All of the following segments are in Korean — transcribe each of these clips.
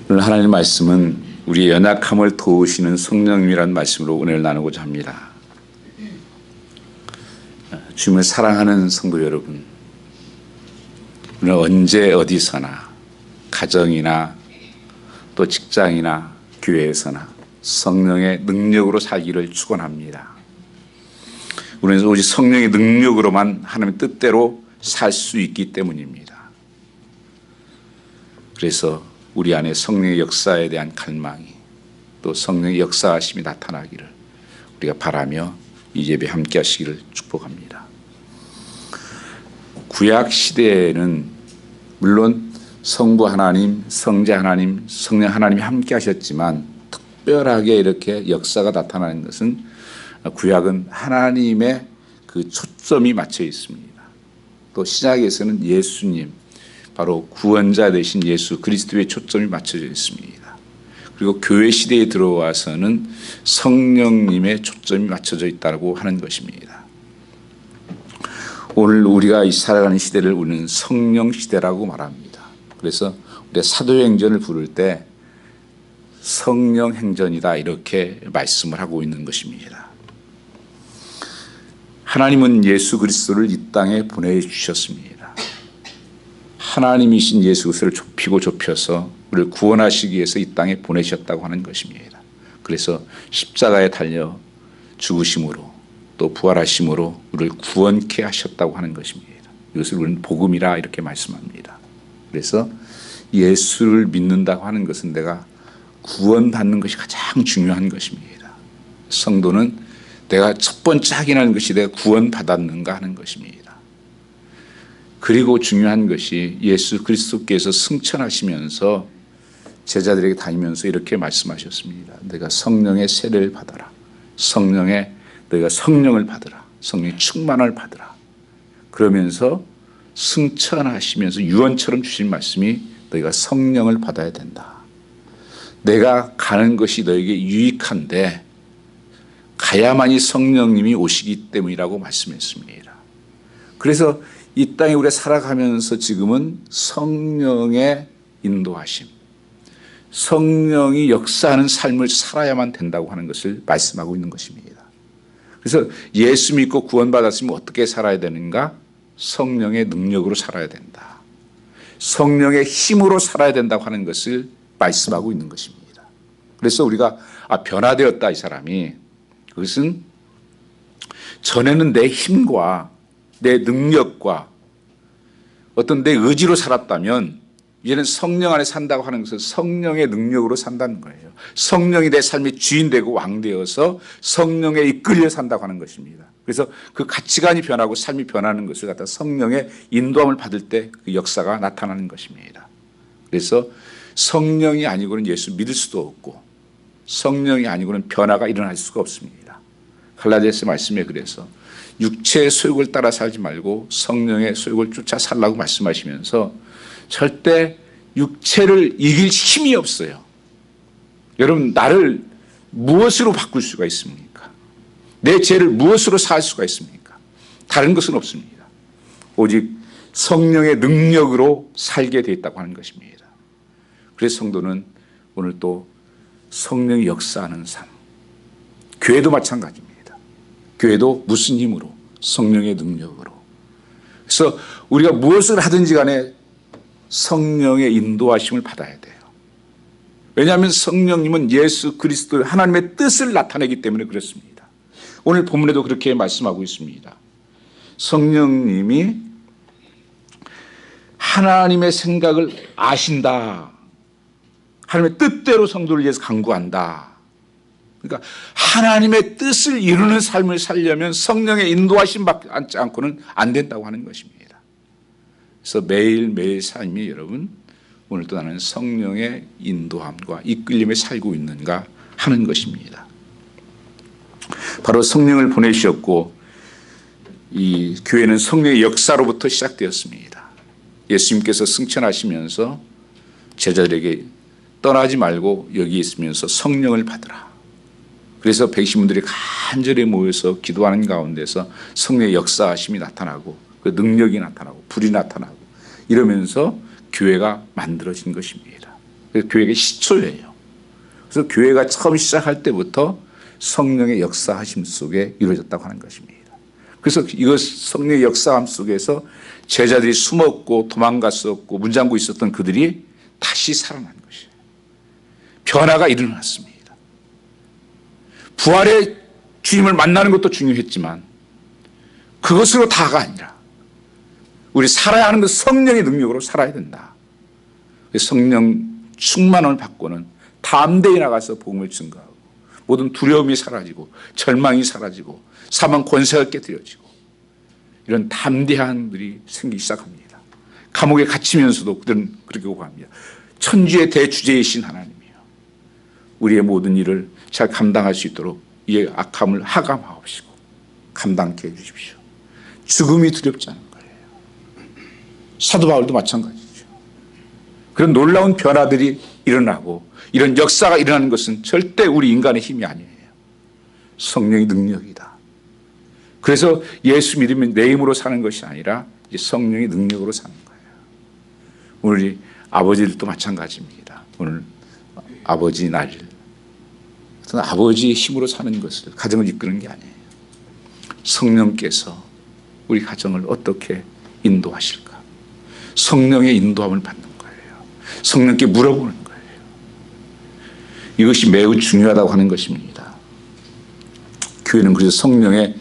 오늘 하나님의 말씀은 우리의 연약함을 도우시는 성령님이라는 말씀으로 은혜를 나누고자 합니다. 주님을 사랑하는 성도 여러분, 우리는 언제 어디서나 가정이나 또 직장이나 교회에서나 성령의 능력으로 살기를 축원합니다. 우리는 오직 성령의 능력으로만 하나님의 뜻대로 살 수 있기 때문입니다. 그래서 우리 안에 성령의 역사에 대한 갈망이, 또 성령의 역사하심이 나타나기를 우리가 바라며 이 예배 함께 하시기를 축복합니다. 구약 시대에는 물론 성부 하나님, 성자 하나님, 성령 하나님이 함께 하셨지만 특별하게 이렇게 역사가 나타나는 것은 구약은 하나님의 그 초점이 맞춰 있습니다. 또 신약에서는 예수님, 바로 구원자 되신 예수 그리스도의 초점이 맞춰져 있습니다. 그리고 교회 시대에 들어와서는 성령님의 초점이 맞춰져 있다고 하는 것입니다. 오늘 우리가 살아가는 시대를 우리는 성령 시대라고 말합니다. 그래서 우리가 사도행전을 부를 때 성령 행전이다 이렇게 말씀을 하고 있는 것입니다. 하나님은 예수 그리스도를 이 땅에 보내주셨습니다. 하나님이신 예수 그리스도를 좁혀서 우리를 구원하시기 위해서 이 땅에 보내셨다고 하는 것입니다. 그래서 십자가에 달려 죽으심으로 또 부활하심으로 우리를 구원케 하셨다고 하는 것입니다. 이것을 우리는 복음이라 이렇게 말씀합니다. 그래서 예수를 믿는다고 하는 것은 내가 구원받는 것이 가장 중요한 것입니다. 성도는 내가 첫 번째 확인하는 것이 내가 구원받았는가 하는 것입니다. 그리고 중요한 것이 예수 그리스도께서 승천하시면서 제자들에게 다니면서 이렇게 말씀하셨습니다. 내가 성령의 세례를 받아라. 너희가 성령을 받으라. 성령의 충만을 받으라. 그러면서 승천하시면서 유언처럼 주신 말씀이 너희가 성령을 받아야 된다. 내가 가는 것이 너에게 유익한데 가야만이 성령님이 오시기 때문이라고 말씀했습니다. 그래서 이 땅에 우리가 살아가면서 지금은 성령의 인도하심, 성령이 역사하는 삶을 살아야만 된다고 하는 것을 말씀하고 있는 것입니다. 그래서 예수 믿고 구원받았으면 어떻게 살아야 되는가? 성령의 능력으로 살아야 된다. 성령의 힘으로 살아야 된다고 하는 것을 말씀하고 있는 것입니다. 그래서 우리가 변화되었다 이 사람이, 그것은 전에는 내 힘과 내 능력과 어떤 내 의지로 살았다면 이제는 성령 안에 산다고 하는 것은 성령의 능력으로 산다는 거예요. 성령이 내 삶의 주인 되고 왕 되어서 성령에 이끌려 산다고 하는 것입니다. 그래서 그 가치관이 변하고 삶이 변하는 것을 갖다 성령의 인도함을 받을 때 그 역사가 나타나는 것입니다. 그래서 성령이 아니고는 예수 믿을 수도 없고 성령이 아니고는 변화가 일어날 수가 없습니다. 갈라디아서 말씀에 그래서 육체의 소욕을 따라 살지 말고 성령의 소욕을 쫓아 살라고 말씀하시면서 절대 육체를 이길 힘이 없어요. 여러분, 나를 무엇으로 바꿀 수가 있습니까? 내 죄를 무엇으로 사할 수가 있습니까? 다른 것은 없습니다. 오직 성령의 능력으로 살게 되어 있다고 하는 것입니다. 그래서 성도는 오늘 또 성령이 역사하는 삶, 교회도 마찬가지입니다. 교회도 무슨 힘으로? 성령의 능력으로. 그래서 우리가 무엇을 하든지 간에 성령의 인도하심을 받아야 돼요. 왜냐하면 성령님은 예수 그리스도의 하나님의 뜻을 나타내기 때문에 그렇습니다. 오늘 본문에도 그렇게 말씀하고 있습니다. 성령님이 하나님의 생각을 아신다. 하나님의 뜻대로 성도를 위해서 간구한다. 그러니까 하나님의 뜻을 이루는 삶을 살려면 성령의 인도하심 받지 않고는 안 된다고 하는 것입니다. 그래서 매일매일 삶이 여러분 오늘도 나는 성령의 인도함과 이끌림에 살고 있는가 하는 것입니다. 바로 성령을 보내주셨고 이 교회는 성령의 역사로부터 시작되었습니다. 예수님께서 승천하시면서 제자들에게 떠나지 말고 여기 있으면서 성령을 받으라. 그래서 백신분들이 간절히 모여서 기도하는 가운데서 성령의 역사하심이 나타나고 그 능력이 나타나고 불이 나타나고 이러면서 교회가 만들어진 것입니다. 그래서 교회가 시초예요. 그래서 교회가 처음 시작할 때부터 성령의 역사하심 속에 이루어졌다고 하는 것입니다. 그래서 이것 성령의 역사함 속에서 제자들이 숨었고 도망갔었고 문잠고 있었던 그들이 다시 살아난 것이에요. 변화가 일어났습니다. 부활의 주님을 만나는 것도 중요했지만 그것으로 다가 아니라 우리 살아야 하는 것 성령의 능력으로 살아야 된다. 성령 충만함을 받고는 담대히 나가서 복음을 증거하고 모든 두려움이 사라지고 절망이 사라지고 사망 권세가 깨뜨려지고 이런 담대한 들이 생기기 시작합니다. 감옥에 갇히면서도 그들은 그렇게 고백합니다. 천주의 대주제이신 하나님이요, 우리의 모든 일을 잘 감당할 수 있도록 이 악함을 하감하옵시고 감당케 해주십시오. 죽음이 두렵지 않은 거예요. 사도 바울도 마찬가지죠. 그런 놀라운 변화들이 일어나고 이런 역사가 일어나는 것은 절대 우리 인간의 힘이 아니에요. 성령의 능력이다. 그래서 예수 믿으면 내 힘으로 사는 것이 아니라 이제 성령의 능력으로 사는 거예요. 오늘 우리 아버지들도 마찬가지입니다. 오늘 아버지 날, 아버지의 힘으로 사는 것을 가정을 이끄는 게 아니에요. 성령께서 우리 가정을 어떻게 인도하실까? 성령의 인도함을 받는 거예요. 성령께 물어보는 거예요. 이것이 매우 중요하다고 하는 것입니다. 교회는 그래서 성령의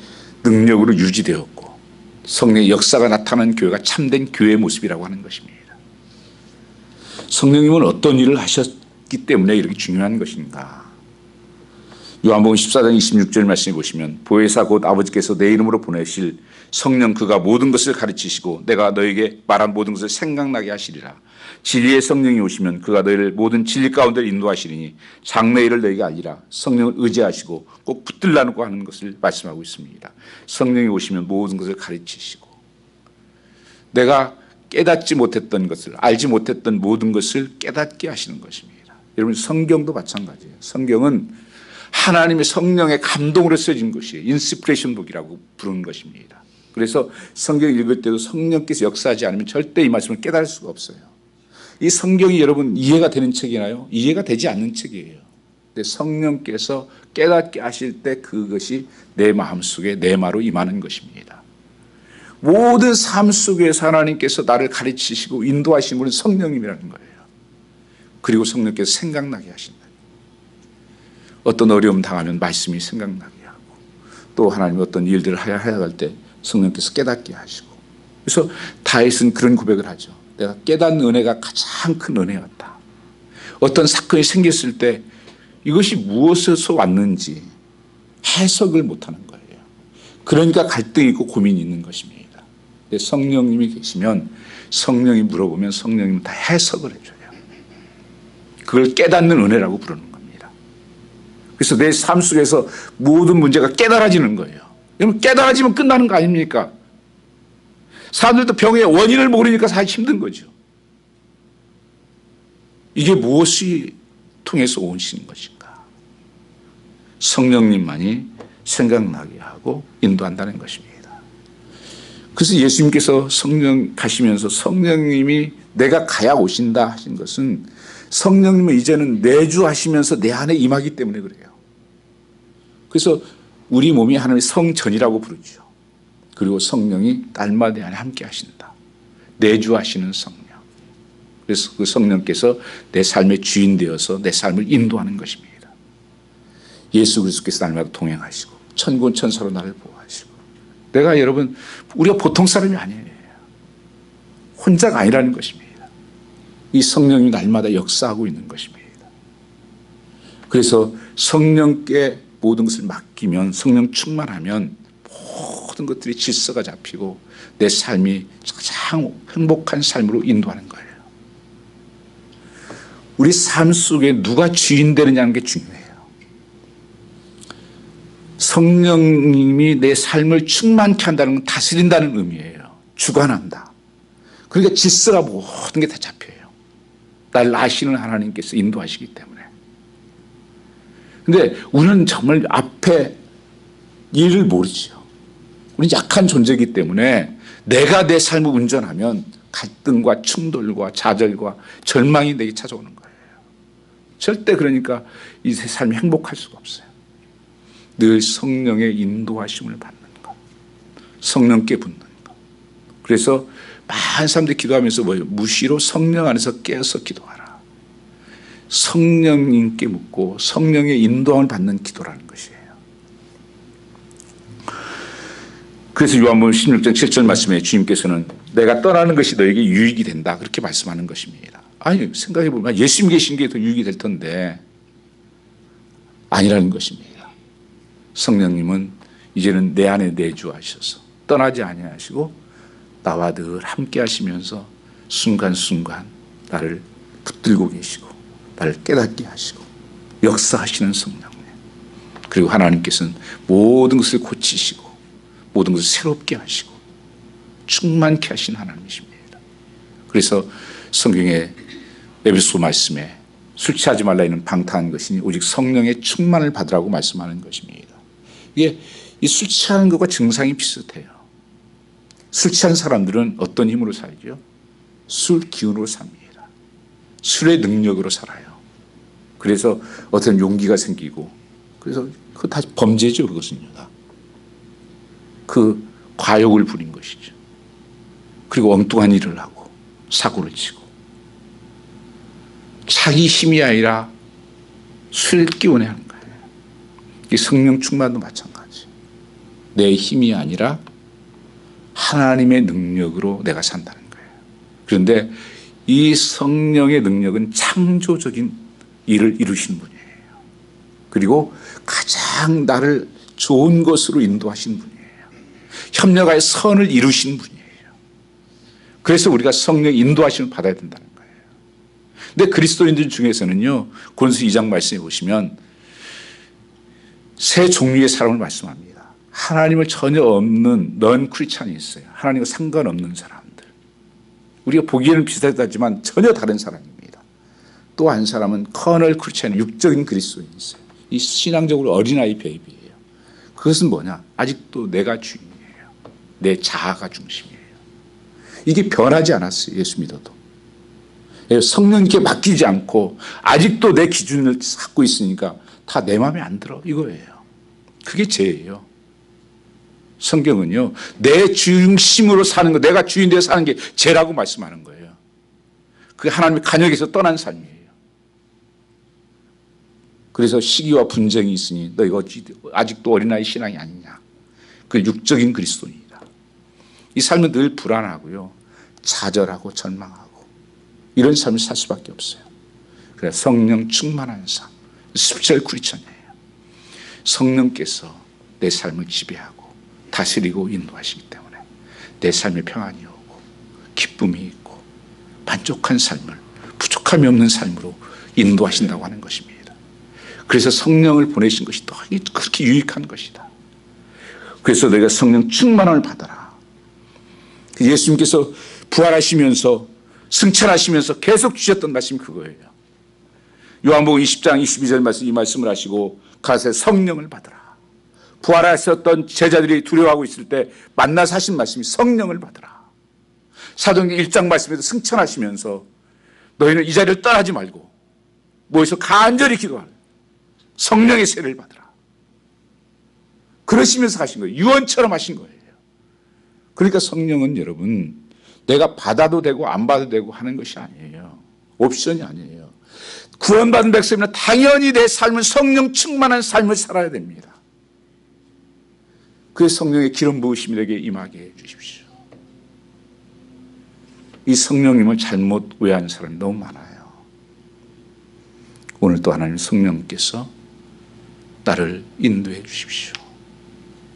능력으로 유지되었고 성령의 역사가 나타나는 교회가 참된 교회의 모습이라고 하는 것입니다. 성령님은 어떤 일을 하셨기 때문에 이렇게 중요한 것인가? 요한복음 14장 26절 말씀해 보시면 보혜사 곧 아버지께서 내 이름으로 보내실 성령 그가 모든 것을 가르치시고 내가 너에게 말한 모든 것을 생각나게 하시리라. 진리의 성령이 오시면 그가 너희를 모든 진리 가운데 인도하시리니 장래 일을 너희에게 알리라. 성령을 의지하시고 꼭 붙들라고 하는 것을 말씀하고 있습니다. 성령이 오시면 모든 것을 가르치시고 내가 깨닫지 못했던 것을 알지 못했던 모든 것을 깨닫게 하시는 것입니다. 여러분 성경도 마찬가지예요. 성경은 하나님의 성령의 감동으로 쓰여진 것이에요. 인스피레이션 북이라고 부르는 것입니다. 그래서 성경 읽을 때도 성령께서 역사하지 않으면 절대 이 말씀을 깨달을 수가 없어요. 이 성경이 여러분 이해가 되는 책이나요? 이해가 되지 않는 책이에요. 근데 성령께서 깨닫게 하실 때 그것이 내 마음속에 내마로 임하는 것입니다. 모든 삶 속에서 하나님께서 나를 가르치시고 인도하시는 분은 성령님이라는 거예요. 그리고 성령께서 생각나게 하신다. 어떤 어려움 당하면 말씀이 생각나게 하고 또 하나님 어떤 일들을 해야 할 때 성령께서 깨닫게 하시고 그래서 다윗은 그런 고백을 하죠. 내가 깨닫는 은혜가 가장 큰 은혜였다. 어떤 사건이 생겼을 때 이것이 무엇에서 왔는지 해석을 못하는 거예요. 그러니까 갈등이 있고 고민이 있는 것입니다. 근데 성령님이 계시면 성령이 물어보면 성령님은 다 해석을 해줘요. 그걸 깨닫는 은혜라고 부르는 겁니다. 그래서 내 삶 속에서 모든 문제가 깨달아지는 거예요. 여러분 깨달아지면 끝나는 거 아닙니까? 사람들도 병의 원인을 모르니까 사실 힘든 거죠. 이게 무엇이 통해서 오신 것인가? 성령님만이 생각나게 하고 인도한다는 것입니다. 그래서 예수님께서 성령 가시면서 성령님이 내가 가야 오신다 하신 것은 성령님은 이제는 내주하시면서 내 안에 임하기 때문에 그래요. 그래서 우리 몸이 하나님의 성전이라고 부르죠. 그리고 성령이 날마다 내 안에 함께 하신다. 내주하시는 성령. 그래서 그 성령께서 내 삶의 주인 되어서 내 삶을 인도하는 것입니다. 예수 그리스도께서 날마다 동행하시고 천군 천사로 나를 보호하시고 내가 여러분 우리가 보통 사람이 아니에요. 혼자가 아니라는 것입니다. 이 성령이 날마다 역사하고 있는 것입니다. 그래서 성령께 모든 것을 맡기면 성령 충만하면 모든 것들이 질서가 잡히고 내 삶이 가장 행복한 삶으로 인도하는 거예요. 우리 삶 속에 누가 주인 되느냐는 게 중요해요. 성령님이 내 삶을 충만케 한다는 건 다스린다는 의미예요. 주관한다. 그러니까 질서가 모든 게 다 잡혀요. 날 아시는 하나님께서 인도하시기 때문에. 근데 우리는 정말 앞에 일을 모르죠. 우리는 약한 존재이기 때문에 내가 내 삶을 운전하면 갈등과 충돌과 좌절과 절망이 내게 찾아오는 거예요. 절대 그러니까 이 삶이 행복할 수가 없어요. 늘 성령의 인도하심을 받는 것, 성령께 붙는 것. 그래서 많은 사람들이 기도하면서 뭐예요? 무시로 성령 안에서 깨어서 기도하라. 성령님께 묻고 성령의 인도함을 받는 기도라는 것이에요. 그래서 요한복음 16장 7절 말씀에 주님께서는 내가 떠나는 것이 너에게 유익이 된다, 그렇게 말씀하는 것입니다. 아니, 생각해 보면 예수님 계신 게 더 유익이 될 텐데 아니라는 것입니다. 성령님은 이제는 내 안에 내주하셔서 떠나지 아니하시고 나와 늘 함께 하시면서 순간순간 나를 붙들고 계시고 나를 깨닫게 하시고 역사하시는 성령님, 그리고 하나님께서는 모든 것을 고치시고 모든 것을 새롭게 하시고 충만케 하신 하나님이십니다. 그래서 성경의 에베소 말씀에 술 취하지 말라 이는 방탕한 것이니 오직 성령의 충만을 받으라고 말씀하는 것입니다. 이게 이 술 취하는 것과 증상이 비슷해요. 술 취한 사람들은 어떤 힘으로 살죠? 술 기운으로 삽니다. 술의 능력으로 살아요. 그래서 어떤 용기가 생기고, 그래서 그거 다 범죄죠. 그것은요, 다. 그 과욕을 부린 것이죠. 그리고 엉뚱한 일을 하고 사고를 치고, 자기 힘이 아니라 술 기운에 하는 거예요. 이 성령 충만도 마찬가지. 내 힘이 아니라 하나님의 능력으로 내가 산다는 거예요. 그런데 이 성령의 능력은 창조적인 일을 이루시는 분이에요. 그리고 가장 나를 좋은 것으로 인도하시는 분이에요. 협력하여 선을 이루시는 분이에요. 그래서 우리가 성령의 인도하심을 받아야 된다는 거예요. 근데 그리스도인들 중에서는요, 고린도서 2장 말씀해 보시면 세 종류의 사람을 말씀합니다. 하나님을 전혀 없는 넌 크리스찬이 있어요. 하나님과 상관없는 사람들. 우리가 보기에는 비슷하지만 전혀 다른 사람입니다. 또 한 사람은 커널 크리스찬, 육적인 그리스도인이 있어요. 이 신앙적으로 어린아이 베이비예요. 그것은 뭐냐? 아직도 내가 주인이에요. 내 자아가 중심이에요. 이게 변하지 않았어요. 예수 믿어도. 성령님께 맡기지 않고 아직도 내 기준을 갖고 있으니까 다 내 마음에 안 들어, 이거예요. 그게 죄예요. 성경은요, 내 중심으로 사는 거, 내가 주인 되어 사는 게 죄라고 말씀하는 거예요. 그게 하나님의 간역에서 떠난 삶이에요. 그래서 시기와 분쟁이 있으니 너 이거 아직도 어린아이 신앙이 아니냐. 그 육적인 그리스도인이다. 이 삶은 늘 불안하고요, 좌절하고 절망하고 이런 삶을 살 수밖에 없어요. 그래서 성령 충만한 삶, 스피리추얼 크리스천이에요. 성령께서 내 삶을 지배하고 다스리고 인도하시기 때문에 내 삶에 평안이 오고 기쁨이 있고 만족한 삶을, 부족함이 없는 삶으로 인도하신다고 하는 것입니다. 그래서 성령을 보내신 것이 또 그렇게 유익한 것이다. 그래서 너희가 성령 충만함을 받아라. 예수님께서 부활하시면서 승천하시면서 계속 주셨던 말씀이 그거예요. 요한복음 20장 22절 말씀, 이 말씀을 하시고 가서 성령을 받으라. 부활하셨던 제자들이 두려워하고 있을 때 만나서 하신 말씀이 성령을 받으라. 사도행전 1장 말씀에서 승천하시면서 너희는 이 자리를 떠나지 말고 모여서 간절히 기도하라. 성령의 세례를 받으라. 그러시면서 하신 거예요. 유언처럼 하신 거예요. 그러니까 성령은 여러분, 내가 받아도 되고 안 받아도 되고 하는 것이 아니에요. 옵션이 아니에요. 구원받은 백성이면 당연히 내 삶은 성령 충만한 삶을 살아야 됩니다. 그 성령의 기름 부으심이 내게 임하게 해 주십시오. 이 성령님을 잘못 오해하는 사람이 너무 많아요. 오늘 또 하나님 성령께서 나를 인도해 주십시오.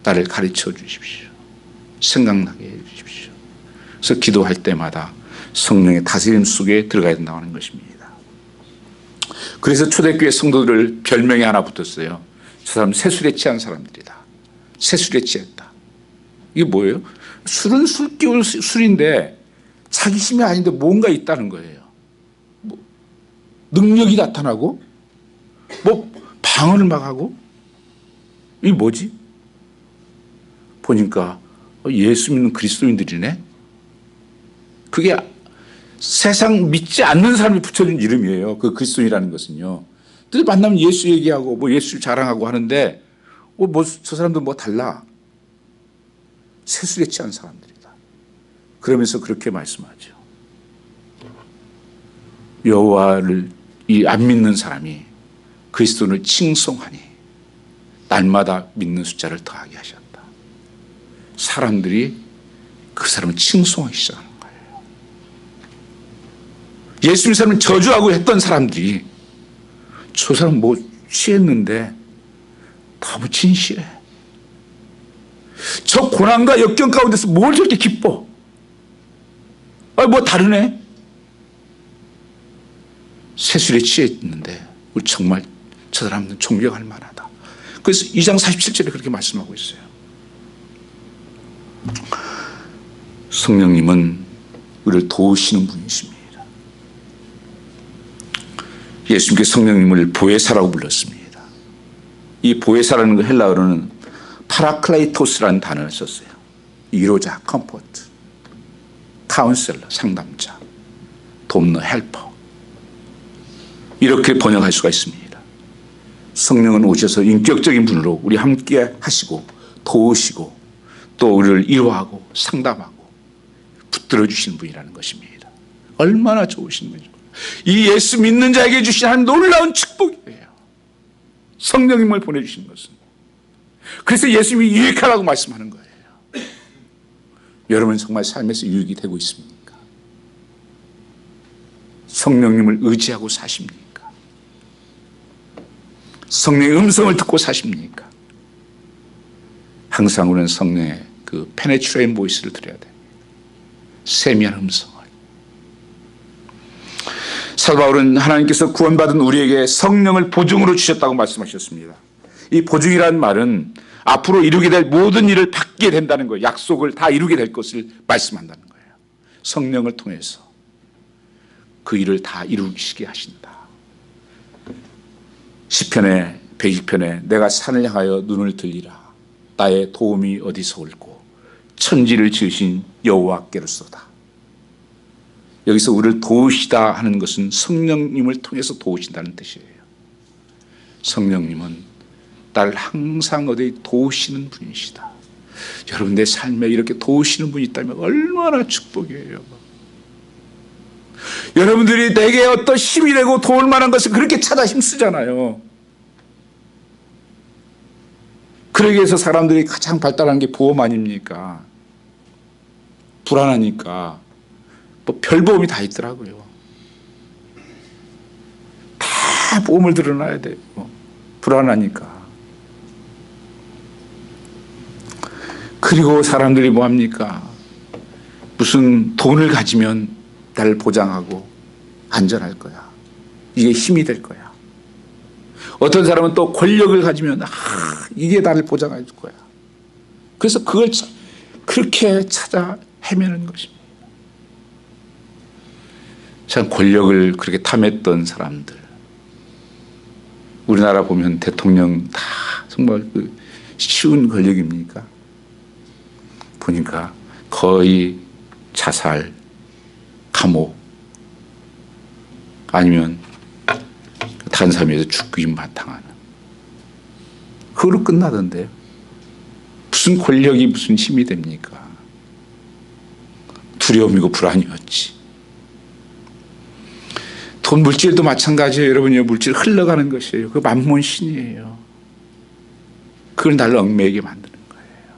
나를 가르쳐 주십시오. 생각나게 해 주십시오. 그래서 기도할 때마다 성령의 다스림 속에 들어가야 된다고 하는 것입니다. 그래서 초대교회 성도들을 별명이 하나 붙었어요. 저 사람 새술에 취한 사람들이다. 새술에 취했다. 이게 뭐예요? 술은 술 기운 술인데 자기 힘이 아닌데 뭔가 있다는 거예요. 뭐 능력이 나타나고 뭐 방언을 막 하고, 이게 뭐지? 보니까 예수 믿는 그리스도인들이네. 그게 세상 믿지 않는 사람이 붙여준 이름이에요. 그 그리스도인이라는 것은요. 늘 만나면 예수 얘기하고 뭐 예수 자랑하고 하는데 뭐 저 사람들 뭐 달라. 세술에 취한 사람들이다. 그러면서 그렇게 말씀하죠. 여호와를 이 안 믿는 사람이 그리스도를 칭송하니 날마다 믿는 숫자를 더하게 하셨다. 사람들이 그 사람을 칭송하기 시작하는 거예요. 예수 믿는 사람을 저주하고 했던 사람들이 저 사람 뭐 취했는데 너무 진실해. 저 고난과 역경 가운데서 뭘 저렇게 기뻐? 뭐 다르네? 세술에 취해 있는데 우리 정말 저 사람은 존경할 만하다. 그래서 2장 47절에 그렇게 말씀하고 있어요. 성령님은 우리를 도우시는 분이십니다. 예수님께서 성령님을 보혜사라고 불렀습니다. 이 보혜사라는 거 헬라어로는 파라클레이토스라는 단어를 썼어요. 위로자, 컴포트, 카운셀러, 상담자, 돕는 헬퍼. 이렇게 번역할 수가 있습니다. 성령은 오셔서 인격적인 분으로 우리 함께 하시고 도우시고 또 우리를 위로하고 상담하고 붙들어 주시는 분이라는 것입니다. 얼마나 좋으신 분이죠. 이 예수 믿는 자에게 주신 한 놀라운 축복이에요. 성령님을 보내주신 것은. 그래서 예수님이 유익하라고 말씀하는 거예요. 여러분 정말 삶에서 유익이 되고 있습니까? 성령님을 의지하고 사십니까? 성령의 음성을 듣고 사십니까? 항상 우리는 성령의 그 페네트레인 보이스를 들어야 됩니다. 세미한 음성을. 사도 바울은 하나님께서 구원받은 우리에게 성령을 보증으로 주셨다고 말씀하셨습니다. 이 보증이라는 말은 앞으로 이루게 될 모든 일을 받게 된다는 거예요. 약속을 다 이루게 될 것을 말씀한다는 거예요. 성령을 통해서 그 일을 다 이루시게 하신다. 시편의 120편에 내가 산을 향하여 눈을 들리라. 나의 도움이 어디서 올고 천지를 지으신 여호와께로소다. 여기서 우리를 도우시다 하는 것은 성령님을 통해서 도우신다는 뜻이에요. 성령님은 나를 항상 어디 도우시는 분이시다. 여러분 내 삶에 이렇게 도우시는 분이 있다면 얼마나 축복이에요. 여러분들이 내게 어떤 힘이 되고 도울 만한 것을 그렇게 찾아 힘쓰잖아요. 그러기 위해서 사람들이 가장 발달한 게 보험 아닙니까? 불안하니까 뭐 별보험이 다 있더라고요. 다 보험을 들어놔야 돼요. 불안하니까. 그리고 사람들이 뭐합니까? 무슨 돈을 가지면 나를 보장하고 안전할 거야. 이게 힘이 될 거야. 어떤 사람은 또 권력을 가지면 이게 나를 보장해 줄 거야. 그래서 그걸 그렇게 찾아 헤매는 것입니다. 참 권력을 그렇게 탐했던 사람들. 우리나라 보면 대통령 다 정말 쉬운 권력입니까? 보니까 거의 자살, 감옥 아니면 탄삼에서 죽임 바탕하는 그걸로 끝나던데요. 무슨 권력이 무슨 힘이 됩니까? 두려움이고 불안이었지. 돈 물질도 마찬가지예요. 여러분요, 물질 흘러가는 것이에요. 그 만몬 신이에요. 그걸 나를 얽매이게 만드는 거예요.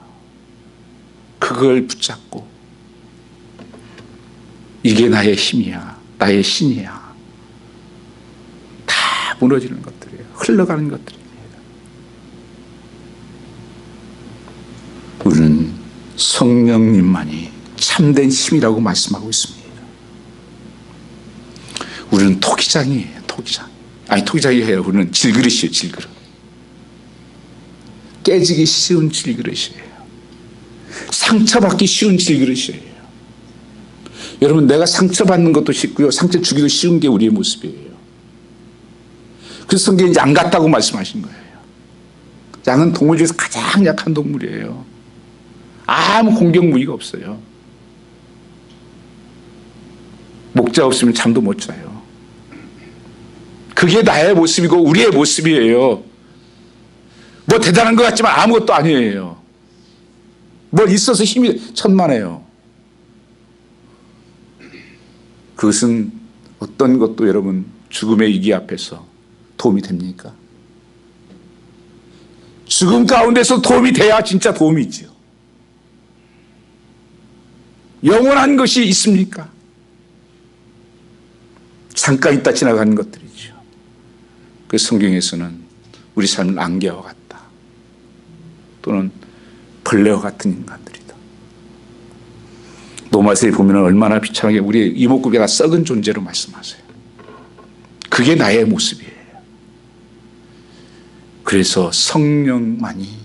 그걸 붙잡고 이게 나의 힘이야, 나의 신이야. 다 무너지는 것들이에요. 흘러가는 것들입니다. 우리는 성령님만이 참된 힘이라고 말씀하고 있습니다. 우리는 토기장이에요. 토기장. 아니 토기장이 아니라 우리는 질그릇이에요. 질그릇. 깨지기 쉬운 질그릇이에요. 상처받기 쉬운 질그릇이에요. 여러분 내가 상처받는 것도 쉽고요. 상처 주기도 쉬운 게 우리의 모습이에요. 그래서 성경이 양 같다고 말씀하신 거예요. 양은 동물 중에서 가장 약한 동물이에요. 아무 공격 무기가 없어요. 목자 없으면 잠도 못 자요. 그게 나의 모습이고 우리의 모습이에요. 뭐 대단한 것 같지만 아무것도 아니에요. 뭘 있어서 힘이 천만해요. 그것은 어떤 것도 여러분 죽음의 위기 앞에서 도움이 됩니까? 죽음 가운데서 도움이 돼야 진짜 도움이지요. 영원한 것이 있습니까? 잠깐 있다 지나가는 것들이죠. 그 성경에서는 우리 삶은 안개와 같다. 또는 벌레와 같은 인간들이다. 노마서에 보면 얼마나 비참하게 우리의 이목구비가 다 썩은 존재로 말씀하세요. 그게 나의 모습이에요. 그래서 성령만이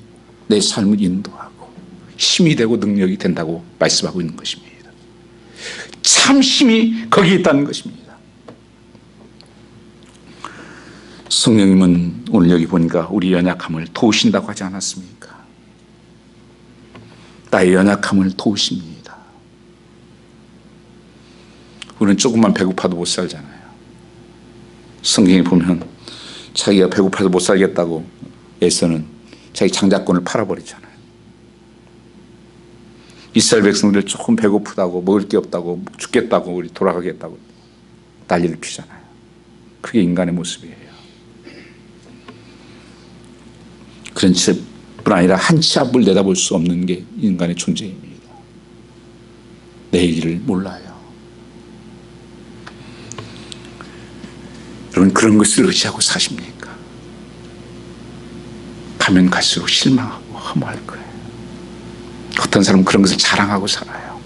내 삶을 인도하고 힘이 되고 능력이 된다고 말씀하고 있는 것입니다. 참 힘이 거기에 있다는 것입니다. 성령님은 오늘 여기 보니까 우리 연약함을 도우신다고 하지 않았습니까? 나의 연약함을 도우십니다. 우리는 조금만 배고파도 못 살잖아요. 성경에 보면 자기가 배고파서 못 살겠다고 에서는 자기 장자권을 팔아버리잖아요. 이스라엘 백성들 조금 배고프다고 먹을 게 없다고 죽겠다고 우리 돌아가겠다고 난리를 피잖아요. 그게 인간의 모습이에요. 그런 뿐 아니라 한 치 앞을 내다볼 수 없는 게 인간의 존재입니다. 내일을 몰라요. 여러분 그런 것을 의지하고 사십니까? 가면 갈수록 실망하고 허무할 거예요. 어떤 사람은 그런 것을 자랑하고 살아요.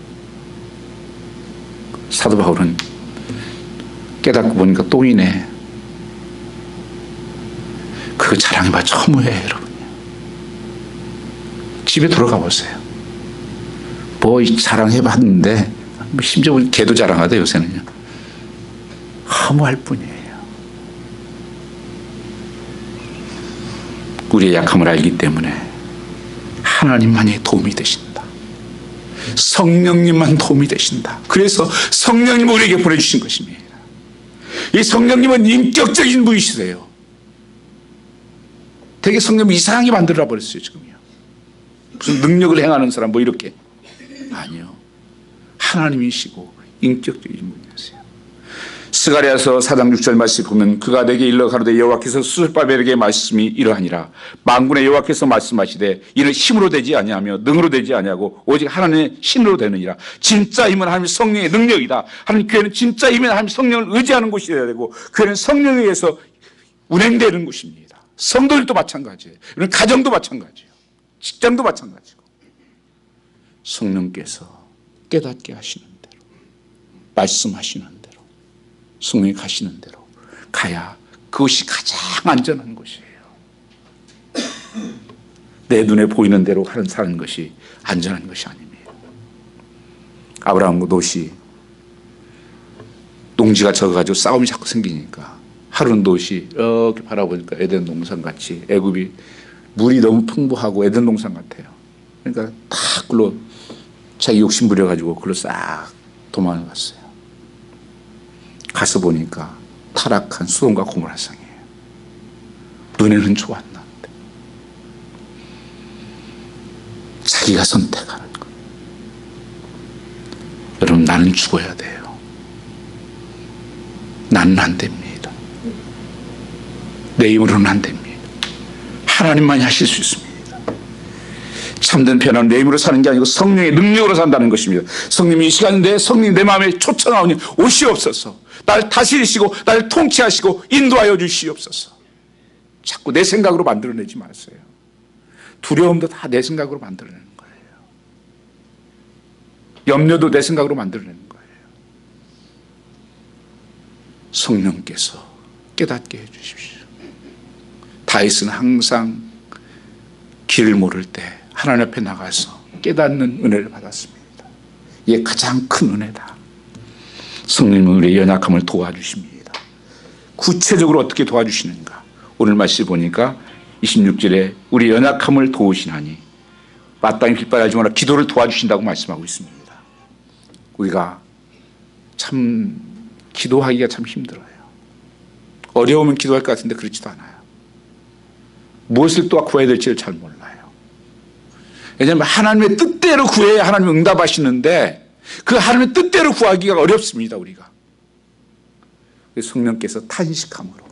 사도 바울은 깨닫고 보니까 똥이네. 그거 자랑해봤자 허무해요, 여러분. 집에 돌아가 보세요. 뭐 자랑해봤는데 심지어 개도 자랑하대 요새는요. 허무할 뿐이에요. 우리의 약함을 알기 때문에 하나님만이 도움이 되신다. 성령님만 도움이 되신다. 그래서 성령님을 우리에게 보내주신 것입니다. 이 성령님은 인격적인 분이시세요. 되게 성령을 이상하게 만들어 버렸어요 지금요. 무슨 능력을 행하는 사람 뭐 이렇게 아니요. 하나님이시고 인격적인 분이세요. 스가랴서 4장 6절 말씀 보면 그가 내게 일러 가로되 여호와께서 스룹바벨에게 말씀이 이러하니라. 만군의 여호와께서 말씀하시되 이는 힘으로 되지 아니하며 능으로 되지 아니하고 오직 하나님의 신으로 되느니라. 진짜 힘은 하나님 성령의 능력이다. 하나님 교회는 진짜 힘은 하나님 성령을 의지하는 곳이 되어야 되고 교회는 성령에 의해서 운행되는 곳입니다. 성도들도 마찬가지예요. 가정도 마찬가지예요. 직장도 마찬가지고 성령께서 깨닫게 하시는 대로 말씀하시는 대로 성령이 가시는 대로 가야 그것이 가장 안전한 것이에요. 내 눈에 보이는 대로 사는 것이 안전한 것이 아닙니다. 아브라함과 롯이 농지가 적어가지고 싸움이 자꾸 생기니까 하루는 롯이 이렇게 바라보니까 에덴 동산같이 애굽이 물이 너무 풍부하고 에덴 동산 같아요. 그러니까 딱 그걸로 자기 욕심 부려가지고 그걸로 싹 도망을 갔어요. 가서 보니까 타락한 소돔과 고모라 상이에요. 눈에는 좋았는데 자기가 선택하는 것. 여러분 나는 죽어야 돼요. 나는 안 됩니다. 내 힘으로는 안 됩니다. 하나님만이 하실 수 있습니다. 참된 변화는 내 힘으로 사는 게 아니고 성령의 능력으로 산다는 것입니다. 성령이 이 시간인데 성령이 내 마음에 초청하오니 오시옵소서. 나를 다스리시고 나를 통치하시고 인도하여 주시옵소서. 자꾸 내 생각으로 만들어내지 마세요. 두려움도 다 내 생각으로 만들어내는 거예요. 염려도 내 생각으로 만들어내는 거예요. 성령께서 깨닫게 해주십시오. 다윗은 항상 길을 모를 때 하나님 앞에 나가서 깨닫는 은혜를 받았습니다. 이게 가장 큰 은혜다. 성령님은 우리의 연약함을 도와주십니다. 구체적으로 어떻게 도와주시는가? 오늘 말씀 보니까 26절에 우리 연약함을 도우시나니 마땅히 빗발하지 마라 기도를 도와주신다고 말씀하고 있습니다. 우리가 참 기도하기가 참 힘들어요. 어려우면 기도할 것 같은데 그렇지도 않아요. 무엇을 또 구해야 될지를 잘 몰라요. 왜냐하면 하나님의 뜻대로 구해야 하나님이 응답하시는데 그 하나님의 뜻대로 구하기가 어렵습니다. 우리가. 성령께서 탄식함으로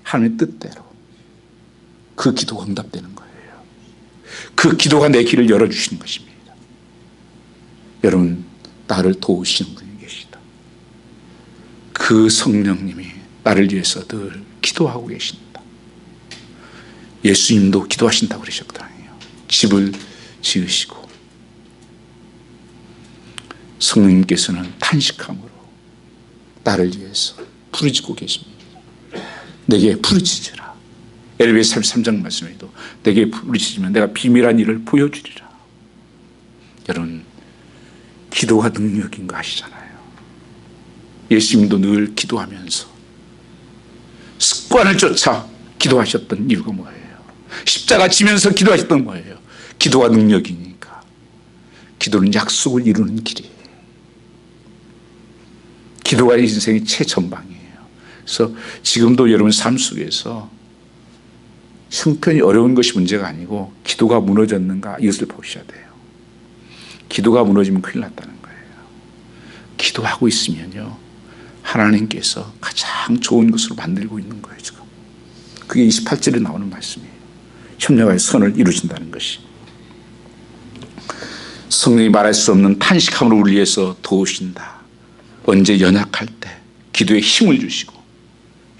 하나님의 뜻대로 그 기도가 응답되는 거예요. 그 기도가 내 길을 열어주시는 것입니다. 여러분, 나를 도우시는 분이 계시다. 그 성령님이 나를 위해서 늘 기도하고 계신다. 예수님도 기도하신다고 그러셨거든요. 집을 지으시고 성령님께서는 탄식함으로 나를 위해서 부르짖고 계십니다. 내게 부르짖으라. 엘베소 33장 말씀에도 내게 부르짖으면 내가 비밀한 일을 보여주리라. 여러분, 기도가 능력인 거 아시잖아요. 예수님도 늘 기도하면서 습관을 쫓아 기도하셨던 이유가 뭐예요? 십자가 지면서 기도하셨던 거예요. 기도가 능력이니까. 기도는 약속을 이루는 길이에요. 기도가 인생의 최전방이에요. 그래서 지금도 여러분 삶 속에서 형편이 어려운 것이 문제가 아니고 기도가 무너졌는가 이것을 보셔야 돼요. 기도가 무너지면 큰일 났다는 거예요. 기도하고 있으면요, 하나님께서 가장 좋은 것으로 만들고 있는 거예요. 지금 그게 28절에 나오는 말씀이에요. 협력하여 선을 이루신다는 것이. 성령이 말할 수 없는 탄식함으로 우리 위해서 도우신다. 언제 연약할 때 기도에 힘을 주시고,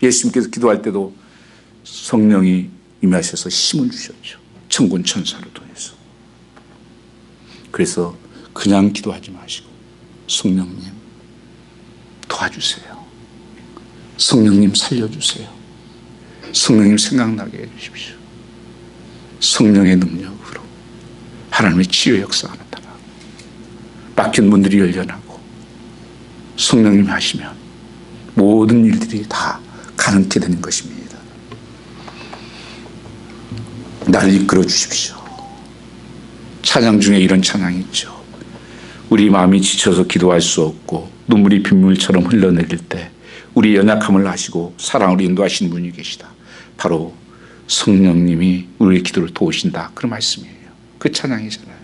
예수님께서 기도할 때도 성령이 임하셔서 힘을 주셨죠. 천군 천사를 통해서. 그래서 그냥 기도하지 마시고 성령님 도와주세요. 성령님 살려주세요. 성령님 생각나게 해주십시오. 성령의 능력으로 하나님의 치유 역사가 나타나고 막힌 문들이 열려나고 성령님이 하시면 모든 일들이 다 가능케 되는 것입니다. 나를 이끌어 주십시오. 찬양 중에 이런 찬양이 있죠. 우리 마음이 지쳐서 기도할 수 없고 눈물이 빗물처럼 흘러내릴 때 우리 연약함을 아시고 사랑으로 인도하시는 분이 계시다. 바로 성령님이 우리의 기도를 도우신다. 그런 말씀이에요. 그 찬양이잖아요.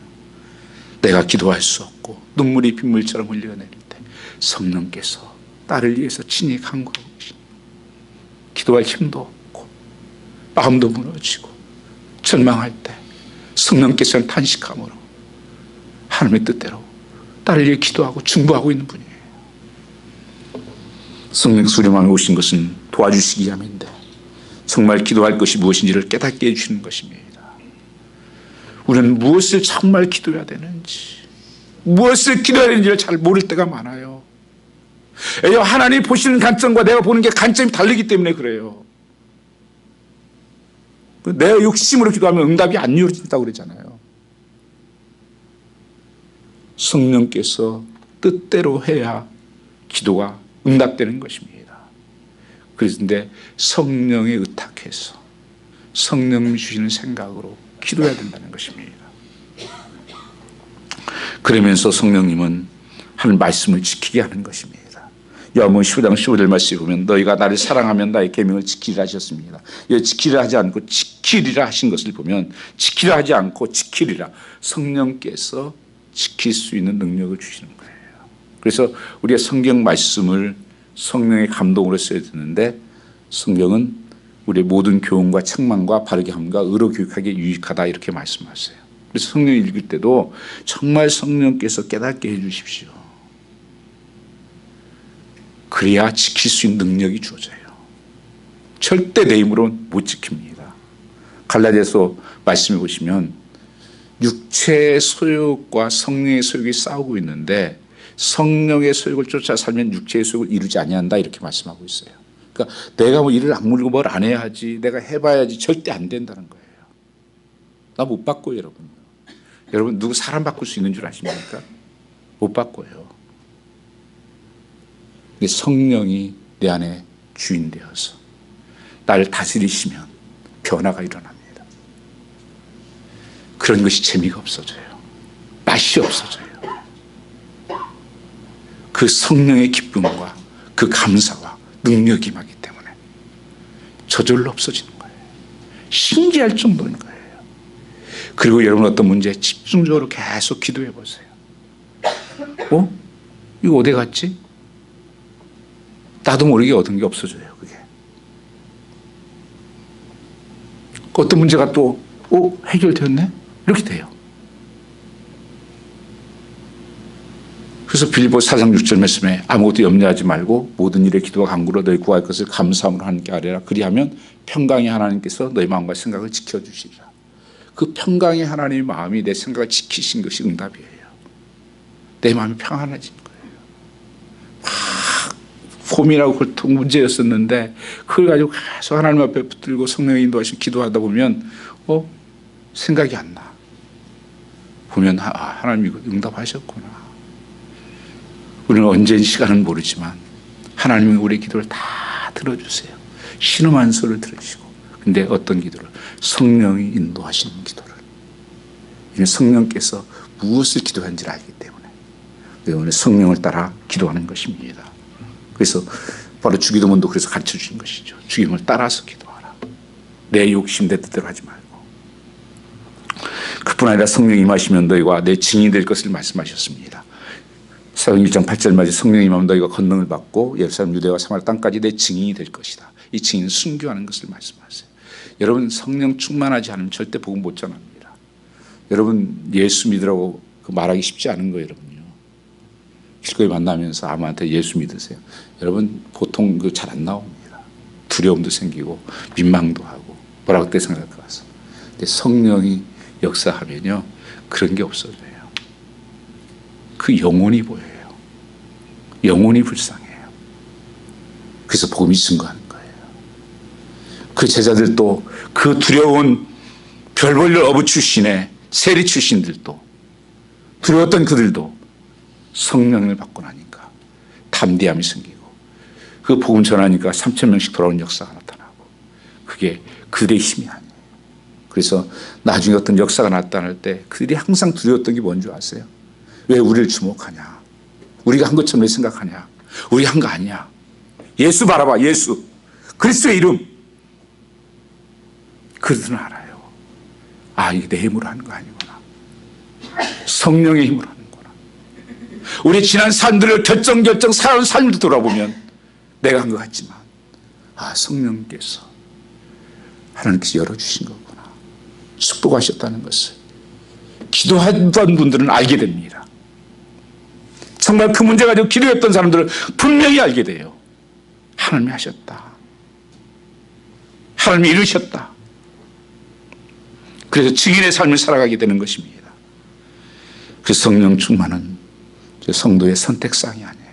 내가 기도할 수 없고 눈물이 빗물처럼 흘러내릴 때 성령께서 나를 위해서 친히 간구하고 계십니다. 기도할 힘도 없고 마음도 무너지고 절망할 때 성령께서는 탄식함으로 하나님의 뜻대로 나를 위해 기도하고 중보하고 있는 분이에요. 성령께서 우리 마음에 오신 것은 도와주시기 위함인데 정말 기도할 것이 무엇인지를 깨닫게 해주시는 것입니다. 우리는 무엇을 정말 기도해야 되는지, 무엇을 기도해야 되는지를 잘 모를 때가 많아요. 하나님이 보시는 관점과 내가 보는 게 관점이 다르기 때문에 그래요. 내 욕심으로 기도하면 응답이 안 이루어진다고 그러잖아요. 성령께서 뜻대로 해야 기도가 응답되는 것입니다. 그런데 성령에 의탁해서 성령님이 주시는 생각으로 기도해야 된다는 것입니다. 그러면서 성령님은 하는 말씀을 지키게 하는 것입니다. 요한복음 15장 15절 말씀에 보면 너희가 나를 사랑하면 나의 계명을 지키리라 하셨습니다. 지키리라 하지 않고 지키리라 하신 것을 보면 지키리라 하지 않고 지키리라, 성령께서 지킬 수 있는 능력을 주시는 거예요. 그래서 우리가 성경 말씀을 성령의 감동으로 써야 되는데 성경은 우리의 모든 교훈과 책망과 바르게 함과 의로 교육하기에 유익하다 이렇게 말씀하세요. 그래서 성령 읽을 때도 정말 성령께서 깨닫게 해 주십시오. 그래야 지킬 수 있는 능력이 주어져요. 절대 내 힘으로는 못 지킵니다. 갈라디아서 말씀해 보시면 육체의 소욕과 성령의 소욕이 싸우고 있는데 성령의 소욕을 쫓아 살면 육체의 소욕을 이루지 아니한다 이렇게 말씀하고 있어요. 그러니까 내가 뭐 일을 악물고 뭘 안 해야지, 내가 해봐야지, 절대 안 된다는 거예요. 나 못 바꿔요, 여러분. 여러분 누구 사람 바꿀 수 있는 줄 아십니까? 못 바꿔요. 근데 성령이 내 안에 주인 되어서 나를 다스리시면 변화가 일어납니다. 그런 것이 재미가 없어져요. 맛이 없어져요. 그 성령의 기쁨과 그 감사와 능력이 임하기 때문에 저절로 없어지는 거예요. 신기할 정도인 거예요. 그리고 여러분 어떤 문제에 집중적으로 계속 기도해 보세요. 이거 어디 갔지? 나도 모르게 얻은 게 없어져요. 그게. 어떤 문제가 또 해결되었네? 이렇게 돼요. 그래서 빌립보 4장 6절 말씀에 아무것도 염려하지 말고 모든 일에 기도와 간구로 너희 구할 것을 감사함으로 하나님께 아뢰라. 그리하면 평강의 하나님께서 너희 마음과 생각을 지켜주시리라. 그 평강의 하나님의 마음이 내 생각을 지키신 것이 응답이에요. 내 마음이 평안해진 거예요. 고민하고 고통 문제였었는데 그걸 가지고 계속 하나님 앞에 붙들고 성령의 인도하시면 기도하다 보면 생각이 안 나. 보면 하나님이 이거 응답하셨구나. 우리는 언제인 시간은 모르지만 하나님이 우리의 기도를 다 들어주세요. 신음한 소리를 들으시고. 근데 어떤 기도를? 성령이 인도하시는 기도를. 이는 성령께서 무엇을 기도하는지를 알기 때문에 오늘 성령을 따라 기도하는 것입니다. 그래서 바로 주기도문도 그래서 가르쳐 주신 것이죠. 주기도문을 따라서 기도하라. 내 욕심 내 뜻대로 하지 말고. 그뿐 아니라 성령이 임하시면 너희가 내 증인이 될 것을 말씀하셨습니다. 사도행 1장 8절 말에 성령이 임하면 너희가 권능을 받고 예루살렘 유대와 사마리아 땅까지 내 증인이 될 것이다. 이 증인은 순교하는 것을 말씀하세요. 여러분 성령 충만하지 않으면 절대 복음 못 전합니다. 여러분 예수 믿으라고 말하기 쉽지 않은 거예요. 여러분요. 길거리 만나면서 아무한테 예수 믿으세요. 여러분 보통 잘 안 나옵니다. 두려움도 생기고 민망도 하고 뭐라고 그때 생각할 것 같아요. 근데 성령이 역사하면요 그런 게 없어져요. 그 영혼이 보여요. 영혼이 불쌍해요. 그래서 복음이 증거하는 거예요. 그 제자들도 그 두려운 별 볼 일 어부 출신의 세리 출신들도 두려웠던 그들도 성령을 받고 나니까 담대함이 생기고 그 복음 전하니까 3,000명씩 돌아온 역사가 나타나고 그게 그들의 힘이 아니에요. 그래서 나중에 어떤 역사가 나타날 때 그들이 항상 두려웠던 게 뭔지 아세요? 왜 우리를 주목하냐? 우리가 한 것처럼 왜 생각하냐? 우리가 한 거 아니야. 예수 바라봐. 예수. 그리스도의 이름. 그들은 알아요. 이게 내 힘으로 하는 거 아니구나. 성령의 힘으로 하는구나. 우리 지난 삶들을 결정 살아온 삶을 돌아보면 내가 한 것 같지만 성령께서 하나님께서 열어주신 거구나. 축복하셨다는 것을 기도하던 분들은 알게 됩니다. 정말 그 문제 가지고 기도했던 사람들은 분명히 알게 돼요. 하나님이 하셨다. 하나님이 이루셨다. 그래서 증인의 삶을 살아가게 되는 것입니다. 그 성령 충만은 성도의 선택사항이 아니에요.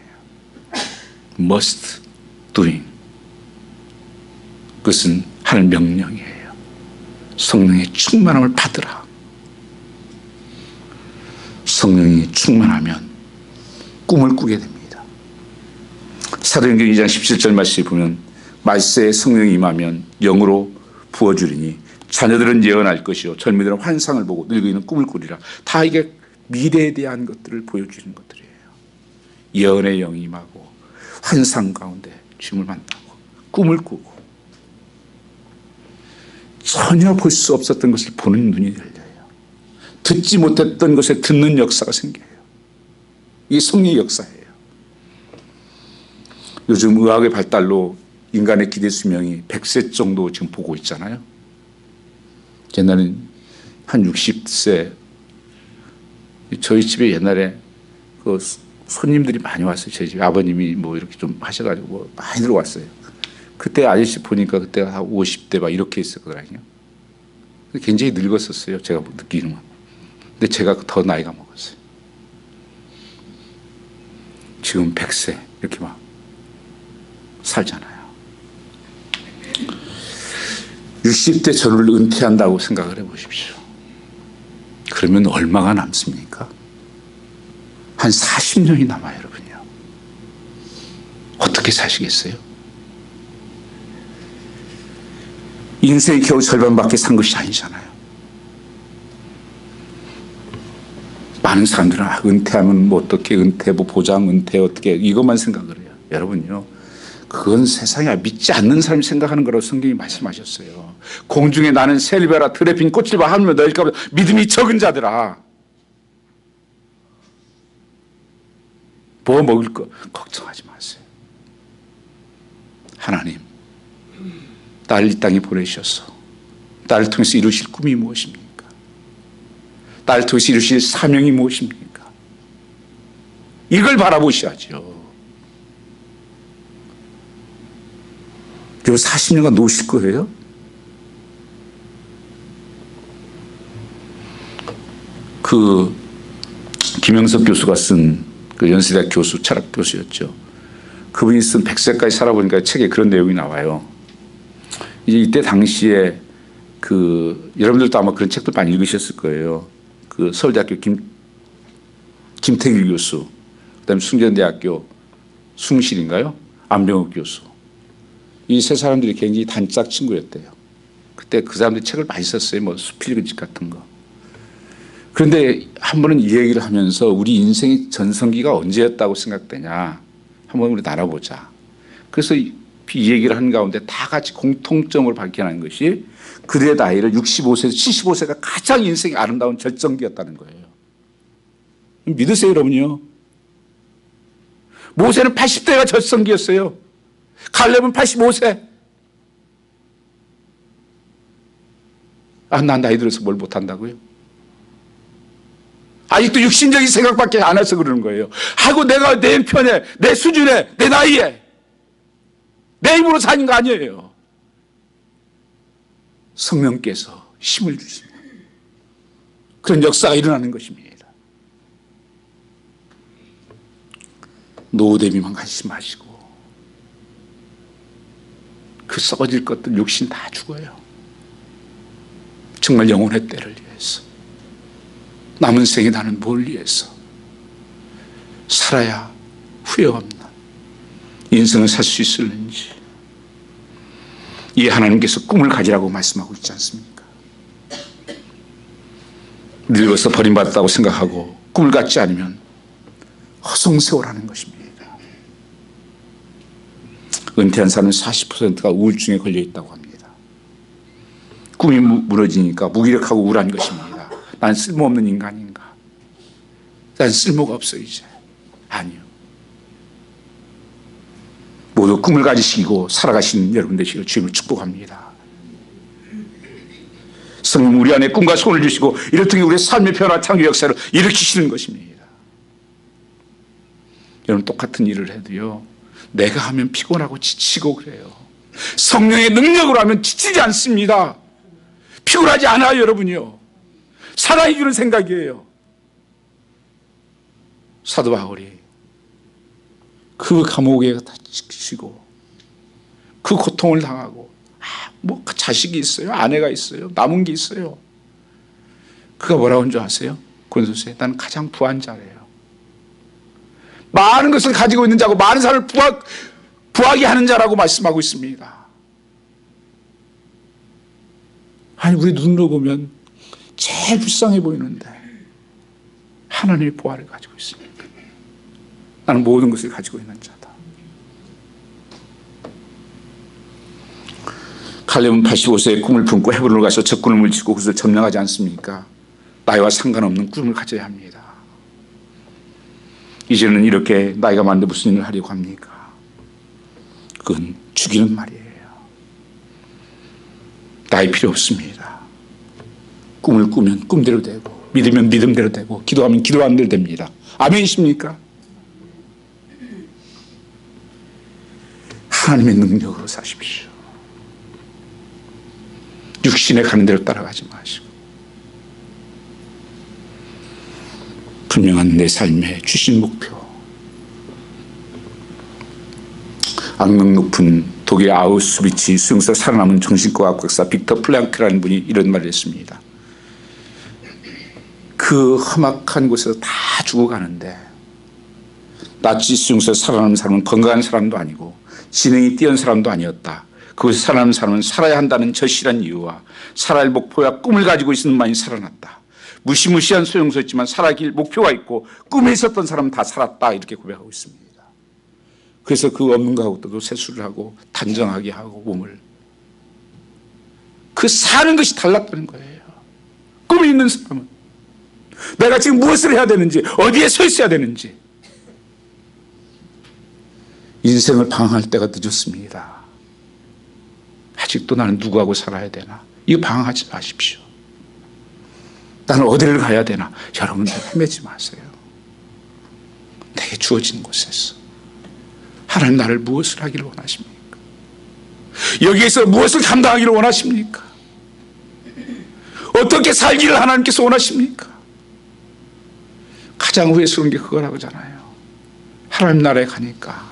must doing. 그것은 하나님 명령이에요. 성령의 충만함을 받으라. 성령이 충만하면 꿈을 꾸게 됩니다. 사도행전 2장 17절 말씀에 보면 말세에 성령이 임하면 영으로 부어주리니 자녀들은 예언할 것이요 젊은이들은 환상을 보고 늙은이는 꿈을 꾸리라. 다 이게 미래에 대한 것들을 보여주는 것들이에요. 예언의 영이 임하고 환상 가운데 주님을 만나고 꿈을 꾸고 전혀 볼 수 없었던 것을 보는 눈이 열려요. 듣지 못했던 것에 듣는 역사가 생겨요. 이게 성령의 역사예요. 요즘 의학의 발달로 인간의 기대 수명이 100세 정도 지금 보고 있잖아요. 옛날엔 한 60세. 저희 집에 옛날에 그 손님들이 많이 왔어요. 저희 집에 아버님이 뭐 이렇게 좀 하셔가지고 뭐 많이 들어왔어요. 그때 아저씨 보니까 그때가 한 50대 막 이렇게 있었거든요. 굉장히 늙었었어요. 제가 느끼는. 근데 제가 더 나이가 먹었어요. 지금 100세 이렇게 막 살잖아요. 60대 저를 은퇴한다고 생각을 해보십시오. 그러면 얼마가 남습니까? 한 40년이 남아요, 여러분요. 어떻게 사시겠어요? 인생이 겨우 절반밖에 산 것이 아니잖아요. 많은 사람들은 은퇴하면 뭐 어떻게 은퇴, 뭐 보장 은퇴 어떻게 이것만 생각을 해요. 여러분요. 그건 세상에 믿지 않는 사람이 생각하는 거라고 성경이 말씀하셨어요. 공중에 나는 새를 봐라 드레핀 꽃을 봐 하늘로 너희가 믿음이 적은 자들아. 뭐 먹을 거 걱정하지 마세요. 하나님, 나를 이 땅에 보내셔서 나를 통해서 이루실 꿈이 무엇입니까? 나를 통해서 이루실 사명이 무엇입니까? 이걸 바라보셔야죠. 그리고 40년간 노실 거예요? 그 김영석 교수가 쓴 그 연세대학 교수, 철학 교수였죠. 그분이 쓴 100세까지 살아보니까 책에 그런 내용이 나와요. 이제 이때 당시에 그 여러분들도 아마 그런 책들 많이 읽으셨을 거예요. 그 서울대학교 김태길 교수, 그다음에 숭전대학교 숭실인가요? 안병욱 교수. 이 세 사람들이 굉장히 단짝 친구였대요. 그때 그 사람들이 책을 많이 썼어요. 뭐 수필집 같은 거. 그런데 한 번은 이 얘기를 하면서 우리 인생의 전성기가 언제였다고 생각되냐. 한번 우리 나눠보자. 그래서 이 얘기를 하는 가운데 다 같이 공통점을 밝혀낸 것이 그들의 나이를 65세에서 75세가 가장 인생이 아름다운 절정기였다는 거예요. 믿으세요, 여러분요? 모세는 80대가 절정기였어요. 갈렙은 85세. 난 나이 들어서 뭘 못한다고요? 아직도 육신적인 생각밖에 안 해서 그러는 거예요. 하고 내가 내 편에, 내 수준에, 내 나이에 내 힘으로 사는 거 아니에요. 성령께서 힘을 주시는 그런 역사가 일어나는 것입니다. 노후 대비만 관심 마시고 그 썩어질 것들 육신 다 죽어요. 정말 영혼의 때를 위해서 남은 생에 나는 뭘 위해서 살아야 후회 없는 인생을 살 수 있을는지 이 하나님께서 꿈을 가지라고 말씀하고 있지 않습니까? 늙어서 버림받았다고 생각하고 꿈을 갖지 않으면 허송세월하는 것입니다. 은퇴한 사람은 40%가 우울증에 걸려 있다고 합니다. 꿈이 무너지니까 무기력하고 우울한 것입니다. 난 쓸모없는 인간인가? 난 쓸모가 없어 이제. 아니요. 모두 꿈을 가지시고 살아가시는 여러분 되시길 주님을 축복합니다. 성령 우리 안에 꿈과 소원을 주시고 이를 통해 우리의 삶의 변화 창조 역사를 일으키시는 것입니다. 여러분 똑같은 일을 해도요. 내가 하면 피곤하고 지치고 그래요. 성령의 능력으로 하면 지치지 않습니다. 피곤하지 않아요, 여러분이요. 살아해주는 생각이에요. 사도 바울이 그 감옥에 갇히고 그 고통을 당하고 뭐 자식이 있어요, 아내가 있어요, 남은 게 있어요. 그가 뭐라고 한 줄 아세요? 고린도서에 나는 가장 부한 자래요. 많은 것을 가지고 있는 자고 많은 사람을 부하게 하는 자라고 말씀하고 있습니다. 아니 우리 눈으로 보면 제일 불쌍해 보이는데 하나님의 보화를 가지고 있습니다. 나는 모든 것을 가지고 있는 자다. 갈렙은 85세의 꿈을 품고 헤브론으로 가서 적군을 물리치고 그것을 점령하지 않습니까? 나이와 상관없는 꿈을 가져야 합니다. 이제는 이렇게 나이가 많은데 무슨 일을 하려고 합니까? 그건 죽이는 말이에요. 나이 필요 없습니다. 꿈을 꾸면 꿈대로 되고 믿으면 믿음대로 되고 기도하면 기도하는 대로 됩니다. 아멘이십니까? 하나님의 능력으로 사십시오. 육신에 가는 대로 따라가지 마시고 분명한 내 삶에 주신 목표. 악명 높은 독일 아우슈비츠 수용소에 살아남은 정신과 학박사 빅터 플랑크라는 분이 이런 말을 했습니다. 그 험악한 곳에서 다 죽어가는데 나치 수용소에 살아남은 사람은 건강한 사람도 아니고 지능이 뛰어난 사람도 아니었다. 그곳에 살아남은 사람은 살아야 한다는 절실한 이유와 살아야 할 목표와 꿈을 가지고 있는 만이 살아났다. 무시무시한 소용소였지만 살아길 목표가 있고 꿈에 있었던 사람은 다 살았다. 이렇게 고백하고 있습니다. 그래서 그 없는 것하고도 세수를 하고 단정하게 하고 몸을. 그 사는 것이 달랐다는 거예요. 꿈이 있는 사람은 내가 지금 무엇을 해야 되는지, 어디에 서 있어야 되는지. 인생을 방황할 때가 늦었습니다. 아직도 나는 누구하고 살아야 되나? 이거 방황하지 마십시오. 나는 어디를 가야 되나? 여러분들 헤매지 마세요. 내게 주어진 곳에서 하나님 나를 무엇을 하기를 원하십니까? 여기에서 무엇을 감당하기를 원하십니까? 어떻게 살기를 하나님께서 원하십니까? 가장 후회스러운 게 그거라고잖아요. 하나님 나라에 가니까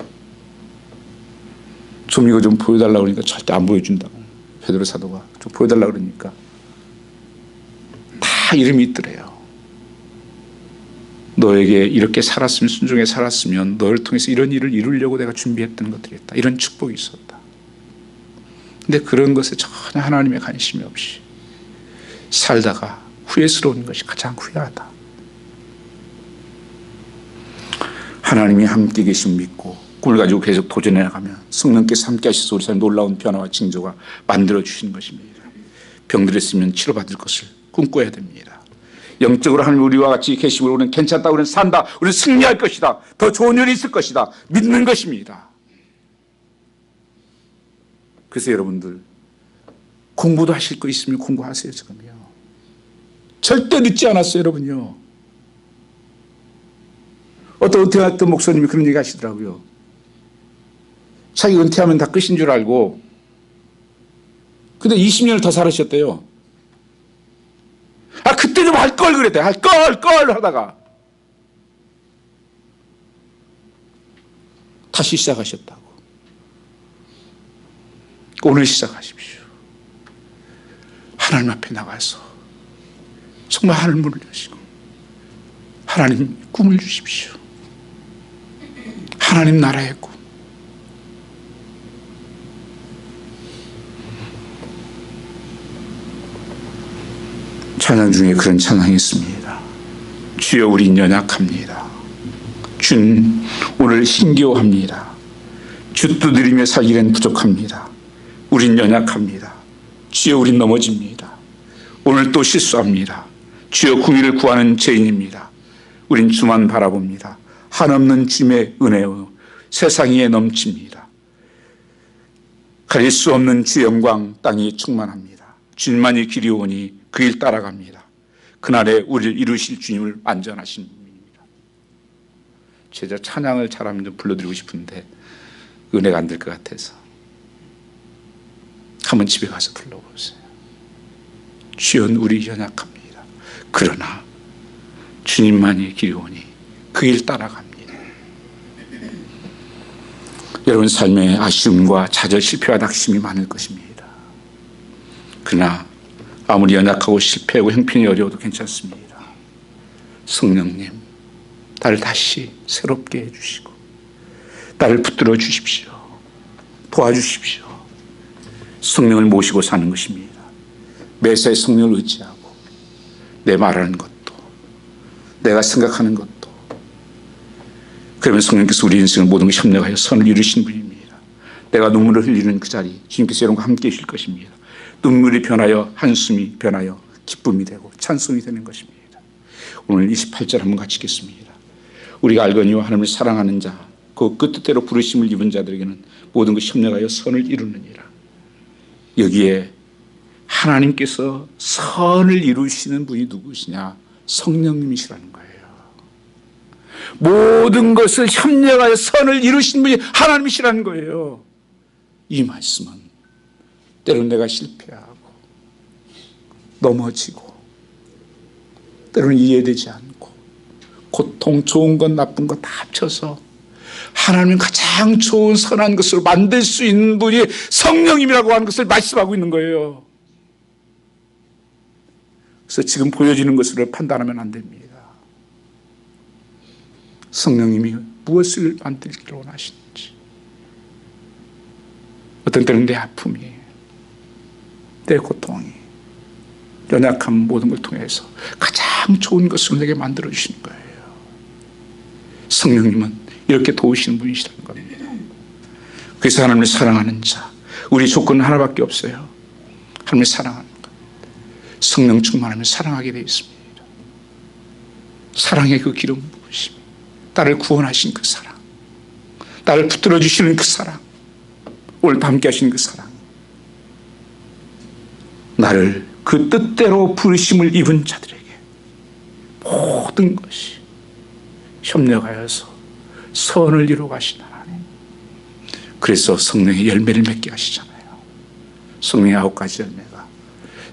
좀 이거 좀 보여달라고 그러니까 절대 안 보여준다고. 베드로 사도가 좀 보여달라고 그러니까 다 이름이 있더래요. 너에게 이렇게 살았으면, 순종에 살았으면 너를 통해서 이런 일을 이루려고 내가 준비했던 것들이 있다. 이런 축복이 있었다. 근데 그런 것에 전혀 하나님의 관심이 없이 살다가 후회스러운 것이 가장 후회하다. 하나님이 함께 계심 믿고 꿈을 가지고 계속 도전해 나가면 성령께서 함께 하셔서 우리 삶에 놀라운 변화와 징조가 만들어 주시는 것입니다. 병들에 쓰면 치료받을 것을 꿈꿔야 됩니다. 영적으로 하나님 우리와 같이 계시고 우리는 괜찮다, 우리는 산다, 우리는 승리할 것이다, 더 좋은 일이 있을 것이다 믿는 것입니다. 그래서 여러분들 공부도 하실 거 있으면 공부하세요. 지금요 절대 늦지 않았어요. 여러분요. 어떤 은퇴했던 목사님이 그런 얘기 하시더라고요. 자기 은퇴하면 다 끝인 줄 알고 근데 20년을 더 살으셨대요. 아 그때 좀 할 걸 그랬대요. 할 걸 하다가 다시 시작하셨다고. 오늘 시작하십시오. 하나님 앞에 나가서 정말 하늘 문을 여시고 하나님 꿈을 주십시오. 하나님 나라의 꿈. 찬양 중에 그런 찬양이 있습니다. 주여 우린 연약합니다. 주는 오늘 힘겨워합니다. 주 두드리며 살기는 부족합니다. 우린 연약합니다. 주여 우린 넘어집니다. 오늘 또 실수합니다. 주여 구위를 구하는 죄인입니다. 우린 주만 바라봅니다. 한없는 주님의 은혜요 세상 위에 넘칩니다. 가릴 수 없는 주 영광 땅이 충만합니다. 주님만이 길이 오니 그 길 따라갑니다. 그날에 우리를 이루실 주님을 안전하신 분입니다. 제가 찬양을 잘하면 좀 불러드리고 싶은데 은혜가 안 될 것 같아서 한번 집에 가서 불러보세요. 주여 우리 연약합니다. 그러나 주님만이 길이 오니 그 길 따라갑니다. 여러분 삶에 아쉬움과 좌절, 실패와 낙심이 많을 것입니다. 그러나 아무리 연약하고 실패하고 형편이 어려워도 괜찮습니다. 성령님, 나를 다시 새롭게 해주시고 나를 붙들어 주십시오. 도와주십시오. 성령을 모시고 사는 것입니다. 매사에 성령을 의지하고 내 말하는 것도 내가 생각하는 것도 그러면 성령께서 우리 인생을 모든 것을 협력하여 선을 이루신 분입니다. 내가 눈물을 흘리는 그 자리 주님께서 여러분과 함께 계실 것입니다. 눈물이 변하여 한숨이 변하여 기쁨이 되고 찬송이 되는 것입니다. 오늘 28절 한번 같이 읽겠습니다. 우리가 알거니와 하나님을 사랑하는 자 그 뜻대로 부르심을 입은 자들에게는 모든 것이 협력하여 선을 이루느니라. 여기에 하나님께서 선을 이루시는 분이 누구시냐? 성령님이시라는 거예요. 모든 것을 협력하여 선을 이루신 분이 하나님이시라는 거예요. 이 말씀은 때로는 내가 실패하고 넘어지고 때로는 이해되지 않고 고통, 좋은 것, 나쁜 것 다 합쳐서 하나님 가장 좋은 선한 것으로 만들 수 있는 분이 성령님이라고 하는 것을 말씀하고 있는 거예요. 그래서 지금 보여지는 것으로 판단하면 안 됩니다. 성령님이 무엇을 만들기를 원하시는지. 어떤 때는 내 아픔이, 내 고통이, 연약한 모든 걸 통해서 가장 좋은 것을 내게 만들어 주시는 거예요. 성령님은 이렇게 도우시는 분이시라는 겁니다. 그래서 하나님을 사랑하는 자, 우리 조건은 하나밖에 없어요. 하나님을 사랑하는 것. 성령 충만하면 사랑하게 되어 있습니다. 사랑의 그 기름 부으심, 나를 구원하신 그 사랑, 나를 붙들어 주시는 그 사랑, 오늘도 함께 하시는 그 사랑, 나를 그 뜻대로 부르심을 입은 자들에게 모든 것이 협력하여서 선을 이루어 가신 하나님. 그래서 성령의 열매를 맺게 하시잖아요. 성령의 9가지 열매가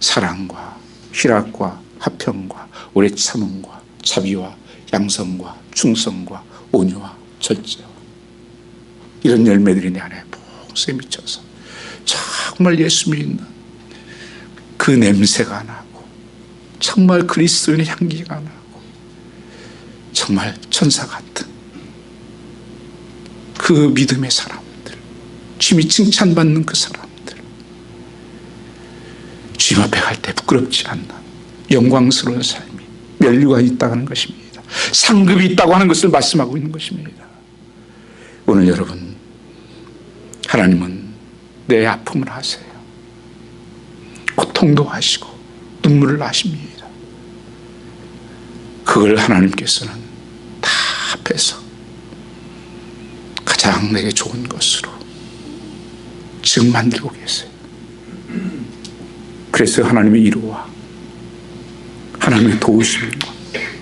사랑과 희락과 화평과 오래 참음과 자비와 양성과 충성과 온유와 절제와, 이런 열매들이 내 안에 풍성히 미쳐서 정말 예수 믿는 그 냄새가 나고, 정말 그리스도인의 향기가 나고, 정말 천사 같은 그 믿음의 사람들, 주님이 칭찬받는 그 사람들, 주님 앞에 갈 때 부끄럽지 않는 영광스러운 삶이 면류가 있다는 것입니다. 상급이 있다고 하는 것을 말씀하고 있는 것입니다. 오늘 여러분, 하나님은 내 아픔을 아세요. 고통도 아시고 눈물을 아십니다. 그걸 하나님께서는 다 합해서 가장 내게 좋은 것으로 지금 만들고 계세요. 그래서 하나님의 위로와 하나님의 도우심과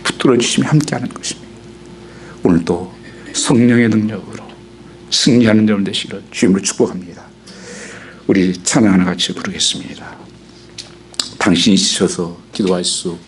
붙들어 주심이 함께하는 것입니다. 오늘도 성령의 능력으로 승리하는 여러분 되시기를 주님으로 축복합니다. 우리 찬양 하나 같이 부르겠습니다. 당신이 지쳐서 기도할 수